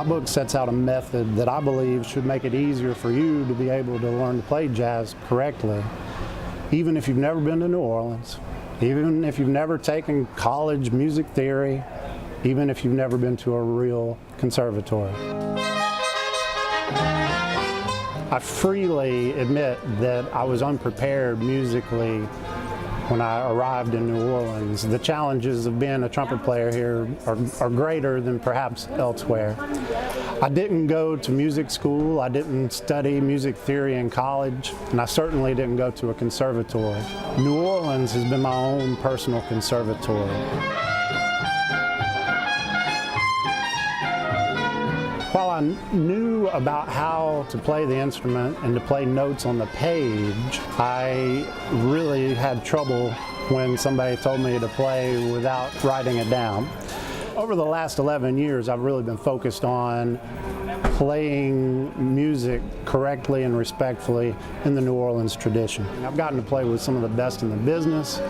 book sets out a method that I believe should make it easier for you to be able to learn to play jazz correctly, even if you've never been to New Orleans, even if you've never taken college music theory, even if you've never been to a real conservatory. I freely admit that I was unprepared musically when I arrived in New Orleans. The challenges of being a trumpet player here are greater than perhaps elsewhere. I didn't go to music school, I didn't study music theory in college, and I certainly didn't go to a conservatory. New Orleans has been my own personal conservatory. While I knew about how to play the instrument and to play notes on the page, I really had trouble when somebody told me to play without writing it down. Over the last 11 years, I've really been focused on playing music correctly and respectfully in the New Orleans tradition. I've gotten to play with some of the best in the business,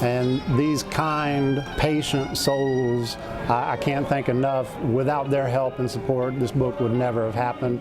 and these kind, patient souls, I can't thank enough. Without their help and support, this book would never have happened.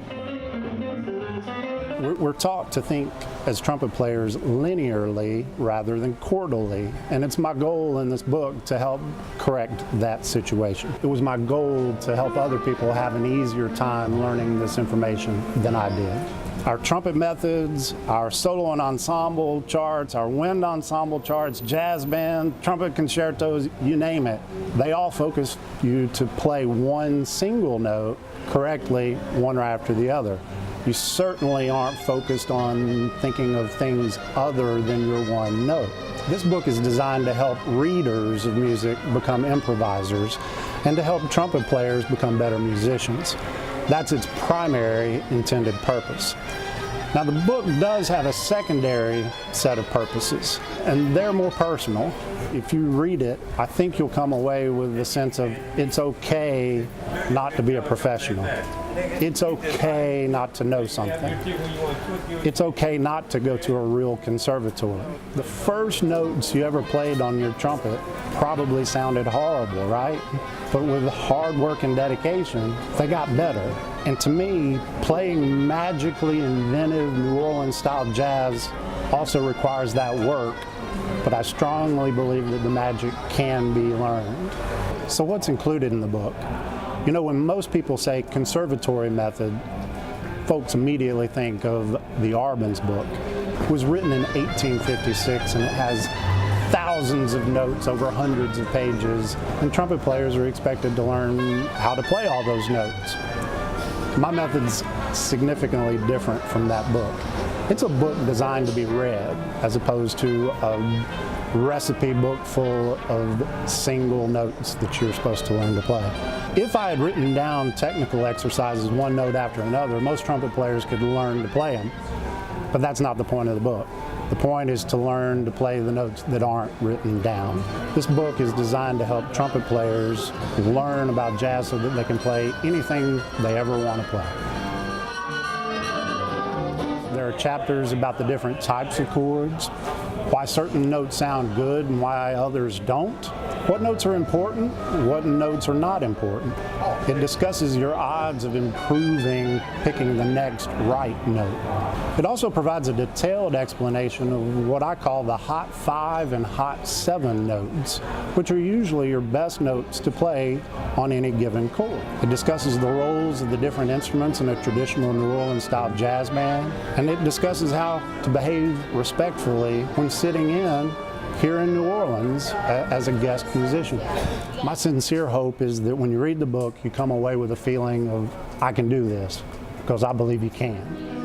We're taught to think as trumpet players linearly rather than chordally, and it's my goal in this book to help correct that situation. It was my goal to help other people have an easier time learning this information than I did. Our trumpet methods, our solo and ensemble charts, our wind ensemble charts, jazz band, trumpet concertos, you name it, they all focus you to play one single note correctly, one right after the other. You certainly aren't focused on thinking of things other than your one note. This book is designed to help readers of music become improvisers and to help trumpet players become better musicians. That's its primary intended purpose. Now, the book does have a secondary set of purposes, and they're more personal. If you read it, I think you'll come away with a sense of it's okay not to be a professional. It's okay not to know something. It's okay not to go to a real conservatory. The first notes you ever played on your trumpet probably sounded horrible, right? But with hard work and dedication, they got better. And to me, playing magically inventive New Orleans style jazz also requires that work, but I strongly believe that the magic can be learned. So what's included in the book? You know, when most people say conservatory method, folks immediately think of the Arbans book. It was written in 1856 and it has thousands of notes over hundreds of pages, and trumpet players are expected to learn how to play all those notes. My method's significantly different from that book. It's a book designed to be read as opposed to a recipe book full of single notes that you're supposed to learn to play. If I had written down technical exercises one note after another, most trumpet players could learn to play them, but that's not the point of the book. The point is to learn to play the notes that aren't written down. This book is designed to help trumpet players learn about jazz so that they can play anything they ever want to play. There are chapters about the different types of chords, why certain notes sound good and why others don't, what notes are important, what notes are not important. It discusses your odds of improving picking the next right note. It also provides a detailed explanation of what I call the hot 5 and hot 7 notes, which are usually your best notes to play on any given chord. It discusses the roles of the different instruments in a traditional New Orleans style jazz band, and it discusses how to behave respectfully when sitting in here in New Orleans as a guest musician. My sincere hope is that when you read the book, you come away with a feeling of, I can do this, because I believe you can.